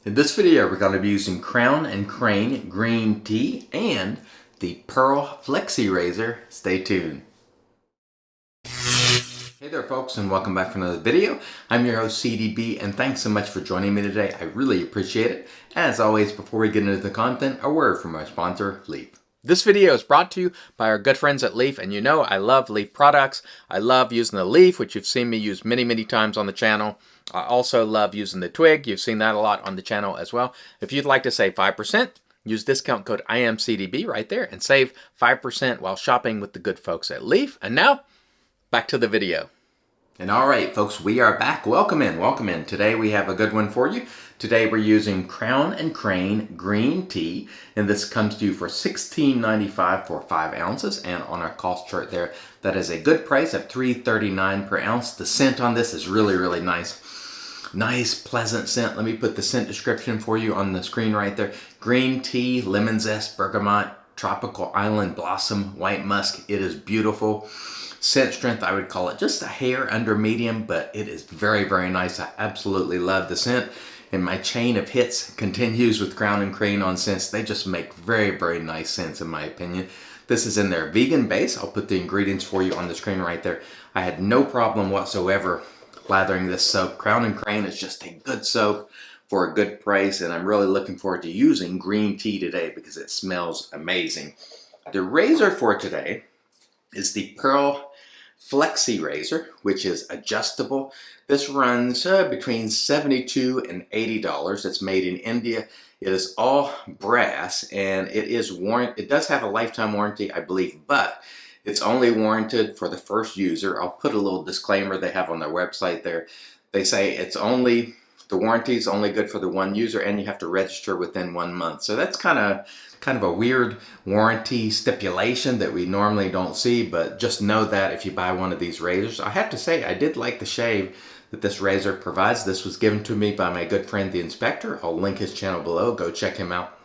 In this video, we're going to be using Crowne and Crane green tea and the Pearl Flexi razor. Stay tuned. Hey there folks, and welcome back for another video. I'm your host CDB, and thanks so much for joining me today. I really appreciate it. As always, before we get into the content, a word from our sponsor, Leaf. This video is brought to you by our good friends at Leaf, and you know I love Leaf products. I love using the Leaf, which you've seen me use many times on the channel. I also love using the Twig. You've seen that a lot on the channel as well. If you'd like to save 5%, use discount code IAMCDB right there and save 5% while shopping with the good folks at Leaf. And now, back to the video. And all right, folks, we are back. Welcome in, welcome in. Today we have a good one for you. Today we're using Crowne and Crane green tea, and this comes to you for $16.95 for 5 ounces. And on our cost chart there, that is a good price of $3.39 per ounce. The scent on this is really nice. Nice, pleasant scent. Let me put the scent description for you on the screen right there. Green tea, lemon zest, bergamot, tropical island blossom, white musk. It is beautiful. Scent strength, I would call it just a hair under medium, but it is very nice. I absolutely love the scent. And my chain of hits continues with Crowne and Crane on scents. They just make very nice scents in my opinion. This is in their vegan base. I'll put the ingredients for you on the screen right there. I had no problem whatsoever lathering this soap. Crowne and Crane is just a good soap for a good price, and I'm really looking forward to using green tea today because it smells amazing. The razor for today is the Pearl Flexi razor, which is adjustable. This runs between $72 and $80. It's made in India. It is all brass, and it does have a lifetime warranty, I believe, but it's only warranted for the first user. I'll put a little disclaimer they have on their website there. They say the warranty is only good for the one user, and you have to register within 1 month. So that's kind of a weird warranty stipulation that we normally don't see, but just know that if you buy one of these razors. I have to say, I did like the shave that this razor provides. This was given to me by my good friend the Inspector. I'll link his channel below. Go check him out.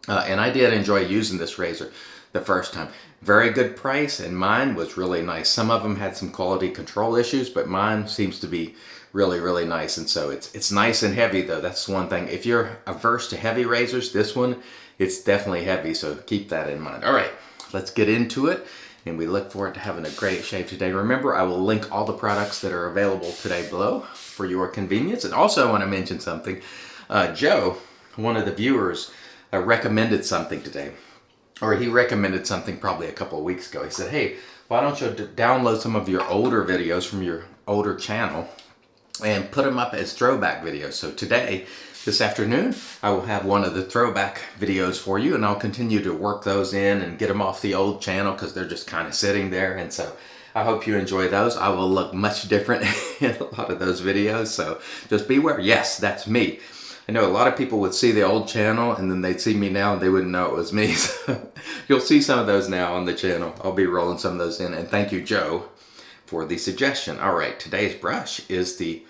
And I did enjoy using this razor the first time. Very good price, and mine was really nice. Some of them had some quality control issues, but mine seems to be really nice. And so it's nice and heavy though. That's one thing. If you're averse to heavy razors, this one, it's definitely heavy, so keep that in mind. All right, let's get into it, and we look forward to having a great shave today. Remember, I will link all the products that are available today below for your convenience. And also I want to mention something. Joe, one of the viewers, recommended something today. Or he recommended something probably a couple of weeks ago. He said, hey, why don't you download some of your older videos from your older channel and put them up as throwback videos. So today, this afternoon, I will have one of the throwback videos for you, and I'll continue to work those in and get them off the old channel because they're just kind of sitting there. And so I hope you enjoy those. I will look much different in a lot of those videos, so just beware. Yes, that's me. I know a lot of people would see the old channel and then they'd see me now and they wouldn't know it was me. So you'll see some of those now on the channel. I'll be rolling some of those in, and thank you, Joe, for the suggestion. All right, today's brush is the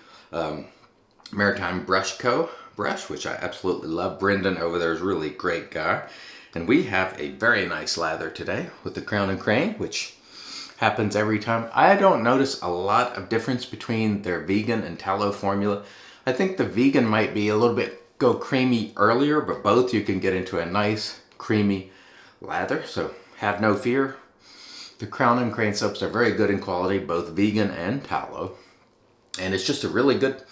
Maritime Brush Co. brush, which I absolutely love. Brendan over there is a really great guy. And we have a very nice lather today with the Crowne and Crane, which happens every time. I don't notice a lot of difference between their vegan and tallow formula. I think the vegan might be a little bit go creamy earlier, but both you can get into a nice creamy lather, so have no fear. The Crowne and Crane soaps are very good in quality, both vegan and tallow, and it's just a really good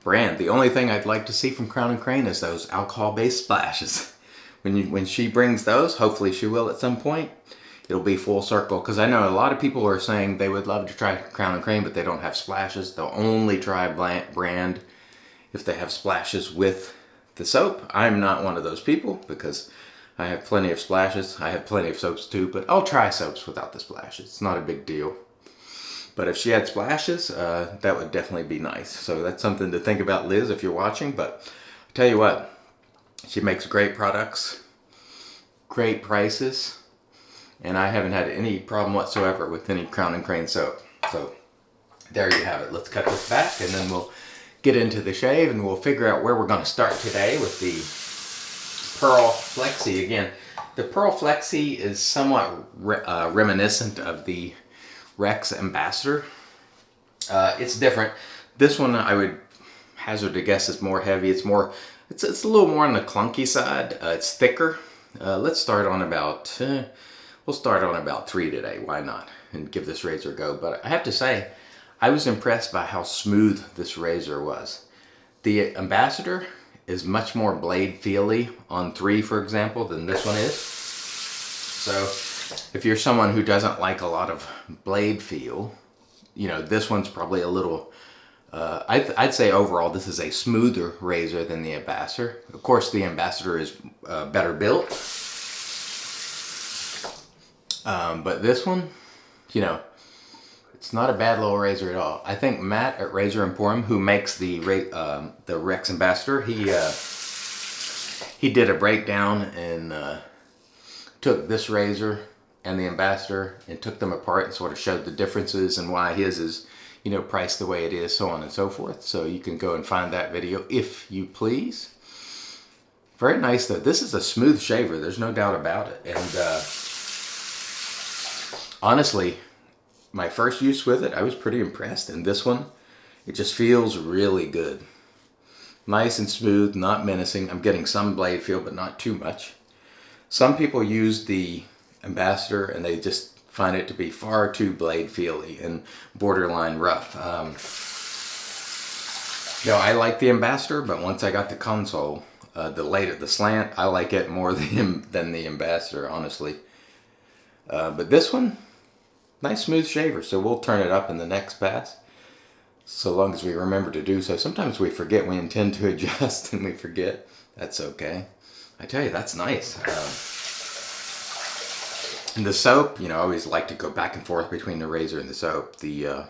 brand. The only thing I'd like to see from Crowne and Crane is those alcohol-based splashes. When she brings those, hopefully she will at some point, it'll be full circle, because I know a lot of people are saying they would love to try Crowne and Crane, but they don't have splashes. They'll only try brand if they have splashes with the soap. I'm not one of those people because I have plenty of splashes. I have plenty of soaps too, but I'll try soaps without the splashes. It's not a big deal. But if she had splashes, that would definitely be nice. So that's something to think about, Liz, if you're watching. But I tell you what, she makes great products, great prices, and I haven't had any problem whatsoever with any Crowne and Crane soap. So there you have it. Let's cut this back, and then we'll get into the shave, and we'll figure out where we're going to start today with the Pearl Flexi. Again, the Pearl Flexi is somewhat reminiscent of the Rex Ambassador. It's different. This one I would hazard to guess is more heavy. It's more It's a little more on the clunky side. It's thicker. Let's start on about, we'll start on about 3 today. Why not? And give this razor a go. But I have to say, I was impressed by how smooth this razor was. The Ambassador is much more blade feely on 3, for example, than this one is. So if you're someone who doesn't like a lot of blade feel, you know, this one's probably a little, I'd say overall this is a smoother razor than the Ambassador. Of course, the Ambassador is better built. But this one, you know, it's not a bad little razor at all. I think Matt at Razor Emporium, who makes the Rex Ambassador, he did a breakdown and took this razor and the Ambassador and took them apart and sort of showed the differences and why his is, you know, priced the way it is, so on and so forth. So you can go and find that video if you please. Very nice though. This is a smooth shaver. There's no doubt about it. And honestly, my first use with it, I was pretty impressed. And this one, it just feels really good. Nice and smooth, not menacing. I'm getting some blade feel, but not too much. Some people use the Ambassador and they just find it to be far too blade feely and borderline rough. You know, I like the Ambassador, but once I got the console, the slant, I like it more than the Ambassador, honestly. But this one, nice smooth shaver, so we'll turn it up in the next pass, so long as we remember to do so. Sometimes we forget, we intend to adjust and we forget. That's okay. I tell you, that's nice. And the soap, you know, I always like to go back and forth between the razor and the soap. The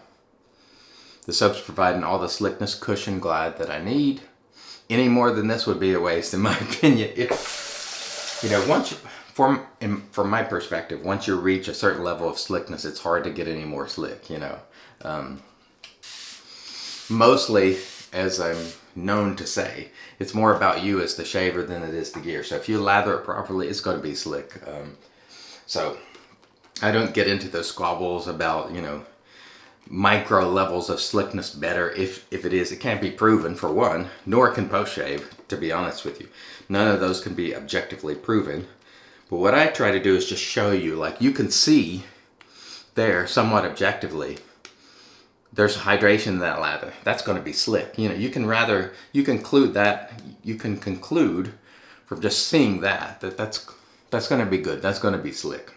soap's providing all the slickness, cushion, glide that I need. Any more than this would be a waste, in my opinion. If, you know, from my perspective, once you reach a certain level of slickness, it's hard to get any more slick, you know. Mostly, as I'm known to say, it's more about you as the shaver than it is the gear. So if you lather it properly, it's going to be slick. So I don't get into those squabbles about, you know, micro levels of slickness better. If it can't be proven, for one, nor can post shave, to be honest with you. None of those can be objectively proven. But what I try to do is just show you, like, you can see there somewhat objectively, there's hydration in that lather. That's going to be slick. You know, you can conclude from just seeing that's going to be good. That's going to be slick.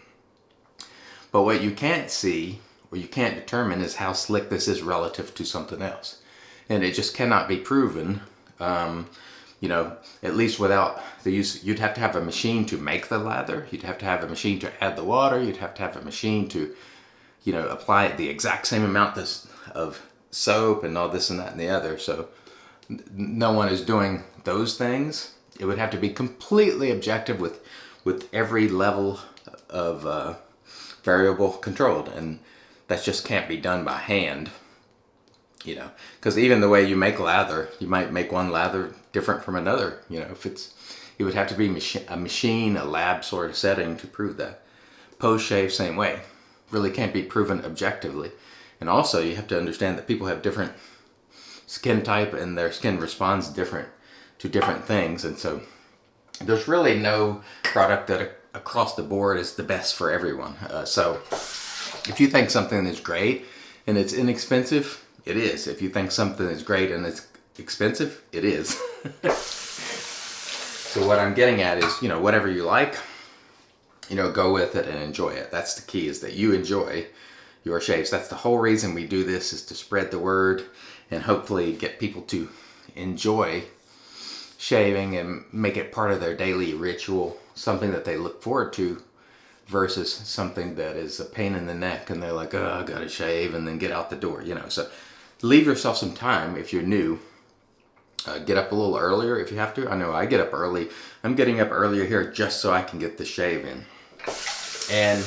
But what you can't see, or you can't determine, is how slick this is relative to something else. And it just cannot be proven. You know, at least without the use, you'd have to have a machine to make the lather. You'd have to have a machine to add the water. You'd have to have a machine to, you know, apply the exact same amount of soap and all this and that and the other. So no one is doing those things. It would have to be completely objective with every level of variable controlled. And that just can't be done by hand. You know, because even the way you make lather, you might make one lather different from another. You know, it would have to be a machine, a lab sort of setting to prove that. Post shave, same way. Really can't be proven objectively. And also, you have to understand that people have different skin type and their skin responds different to different things. And so there's really no product that across the board is the best for everyone. So if you think something is great and it's inexpensive, it is. If you think something is great and it's expensive, it is. So what I'm getting at is, you know, whatever you like, you know, go with it and enjoy it. That's the key, is that you enjoy your shaves. That's the whole reason we do this, is to spread the word and hopefully get people to enjoy shaving and make it part of their daily ritual, something that they look forward to, versus something that is a pain in the neck and they're like, oh, I gotta shave, and then get out the door, you know. So leave yourself some time if you're new. Get up a little earlier if you have to. I know I get up early. I'm getting up earlier here just so I can get the shave in. And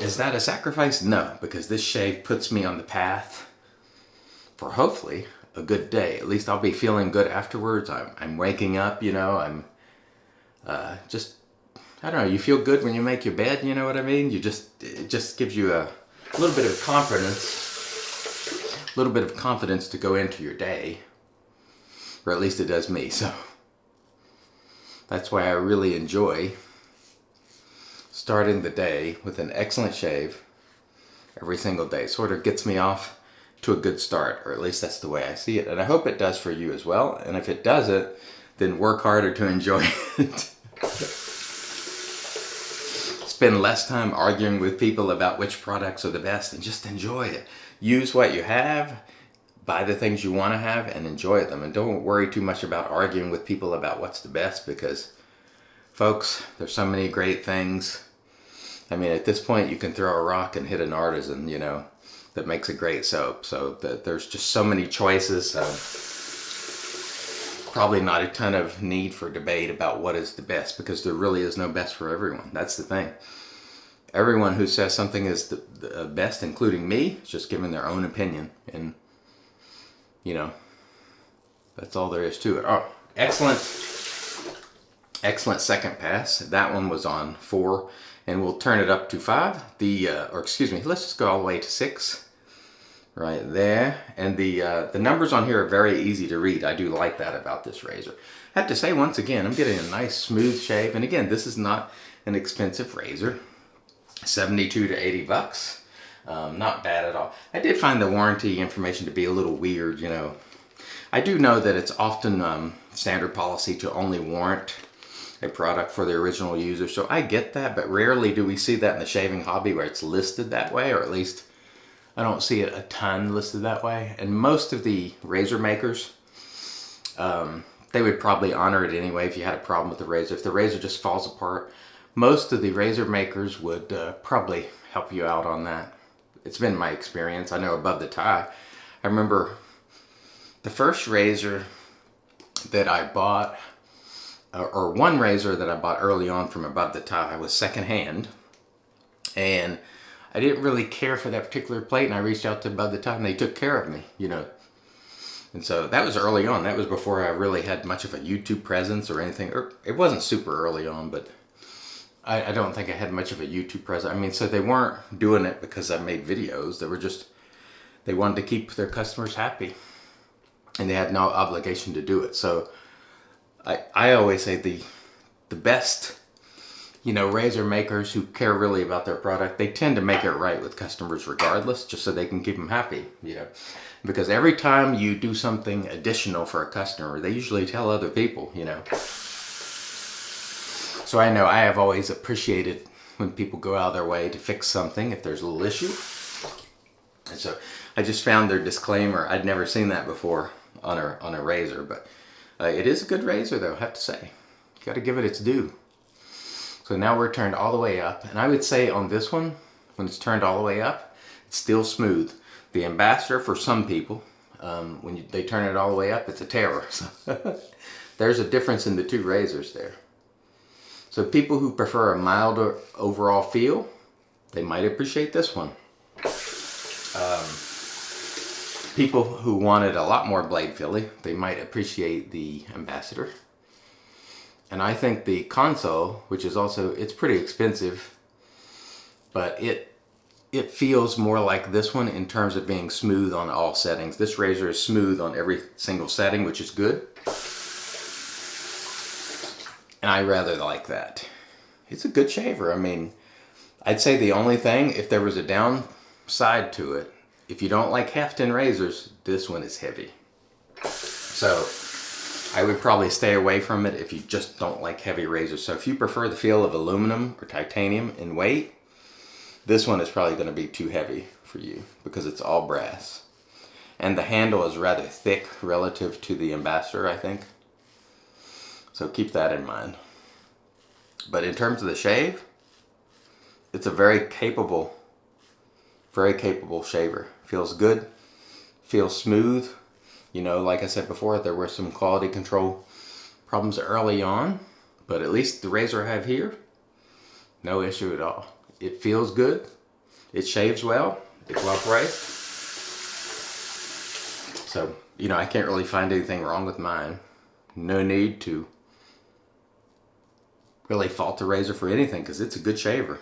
is that a sacrifice? No, because this shave puts me on the path for hopefully a good day. At least I'll be feeling good afterwards. I'm waking up, you know. I'm just, I don't know, you feel good when you make your bed, you know what I mean? It just gives you a little bit of confidence to go into your day, or at least it does me. So That's why I really enjoy starting the day with an excellent shave every single day. Sort of gets me off to a good start, or at least that's the way I see it. And I hope it does for you as well. And if it doesn't, then work harder to enjoy it. Spend less time arguing with people about which products are the best and just enjoy it. Use what you have, buy the things you want to have, and enjoy them. And don't worry too much about arguing with people about what's the best, because folks, there's so many great things. I mean, at this point you can throw a rock and hit an artisan, you know, that makes a great soap. So there's just so many choices. So probably not a ton of need for debate about what is the best, because there really is no best for everyone. That's the thing. Everyone who says something is the best, including me, is just giving their own opinion. And, you know, that's all there is to it. Oh, excellent. Excellent second pass. That one was on 4, and we'll turn it up to 5. Or excuse me, let's just go all the way to 6. Right there. And the numbers on here are very easy to read. I do like that about this razor. I have to say, once again, I'm getting a nice smooth shave. And again, this is not an expensive razor. 72 to 80 bucks. Not bad at all. I did find the warranty information to be a little weird, you know. I do know that it's often standard policy to only warrant a product for the original user. So I get that, but rarely do we see that in the shaving hobby where it's listed that way, or at least I don't see it a ton listed that way. And most of the razor makers, they would probably honor it anyway if you had a problem with the razor. If the razor just falls apart, most of the razor makers would probably help you out on that. It's been my experience. I know Above the Tie, I remember the first razor that I bought, or one razor that I bought early on from Above the Tie, was secondhand. And I didn't really care for that particular plate, and I reached out to Above the Tie, and they took care of me, you know. And so that was early on. That was before I really had much of a YouTube presence or anything. Or it wasn't super early on, but I don't think I had much of a YouTube presence. I mean, so they weren't doing it because I made videos. They were just, they wanted to keep their customers happy, and they had no obligation to do it. So I always say the best, you know, razor makers who care really about their product, they tend to make it right with customers regardless, just so they can keep them happy, you know. Because every time you do something additional for a customer, they usually tell other people, you know. So I know I have always appreciated when people go out of their way to fix something if there's a little issue. And so I just found their disclaimer. I'd never seen that before on a razor, but it is a good razor though, I have to say. You got to give it its due. So now we're turned all the way up, and I would say on this one, when it's turned all the way up, it's still smooth. The Ambassador, for some people, when they turn it all the way up, it's a terror. So there's a difference in the two razors there. So people who prefer a milder overall feel, they might appreciate this one. People who wanted a lot more blade filling, they might appreciate the Ambassador. And I think the Console, which is also, it's pretty expensive, but it feels more like this one in terms of being smooth on all settings. This razor is smooth on every single setting, which is good. And I rather like that. It's a good shaver. I mean, I'd say the only thing, if there was a downside to it, if you don't like half-tin razors, this one is heavy. So I would probably stay away from it if you just don't like heavy razors. So if you prefer the feel of aluminum or titanium in weight, this one is probably going to be too heavy for you because it's all brass. And the handle is rather thick relative to the Ambassador, I think. So keep that in mind. But in terms of the shave, it's a very capable shaver. Feels good, feels smooth. You know, like I said before, there were some quality control problems early on, but at least the razor I have here, no issue at all. It feels good, it shaves well, it's well priced. So, you know, I can't really find anything wrong with mine. No need to really fault the razor for anything because it's a good shaver.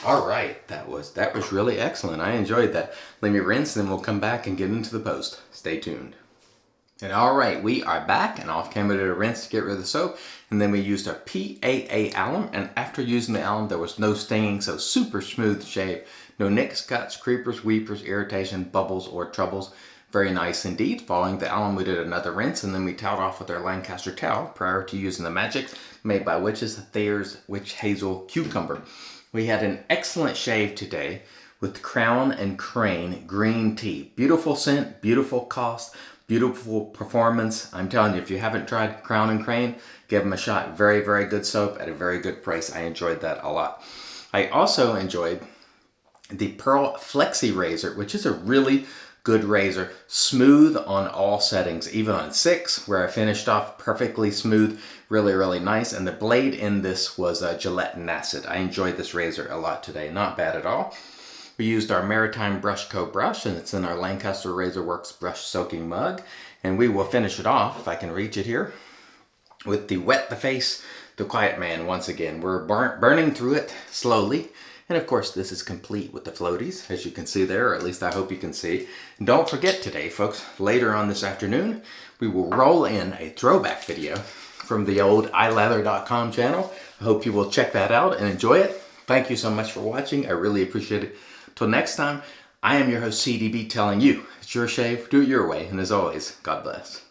All right, that was really excellent. I enjoyed that. Let me rinse, then we'll come back and get into the post. Stay tuned. And all right, we are back, and off camera did a rinse to get rid of the soap, and then we used our PAA alum, and after using the alum there was no stinging, so super smooth shave. No nicks, cuts, creepers, weepers, irritation, bubbles, or troubles. Very nice indeed. Following the alum we did another rinse, and then we toweled off with our Lancaster towel prior to using the Magic made by Witches, Thayer's Witch Hazel Cucumber. We had an excellent shave today with Crowne and Crane green tea. Beautiful scent, beautiful cost, beautiful performance. I'm telling you, if you haven't tried Crowne and Crane, give them a shot. Very, very good soap at a very good price. I enjoyed that a lot. I also enjoyed the Pearl Flexi razor, which is a really good razor. Smooth on all settings, even on 6, where I finished off perfectly smooth. Really, really nice. And the blade in this was gelatin acid. I enjoyed this razor a lot today. Not bad at all. We used our Maritime Brush Co. brush, and it's in our Lancaster Razor Works brush soaking mug. And we will finish it off, if I can reach it here, with the Wet the Face, the Quiet Man once again. We're burning through it slowly. And of course, this is complete with the floaties, as you can see there, or at least I hope you can see. And don't forget today, folks, later on this afternoon, we will roll in a throwback video from the old iLather.com channel. I hope you will check that out and enjoy it. Thank you so much for watching. I really appreciate it. Till next time, I am your host CDB telling you, it's your shave, do it your way, and as always, God bless.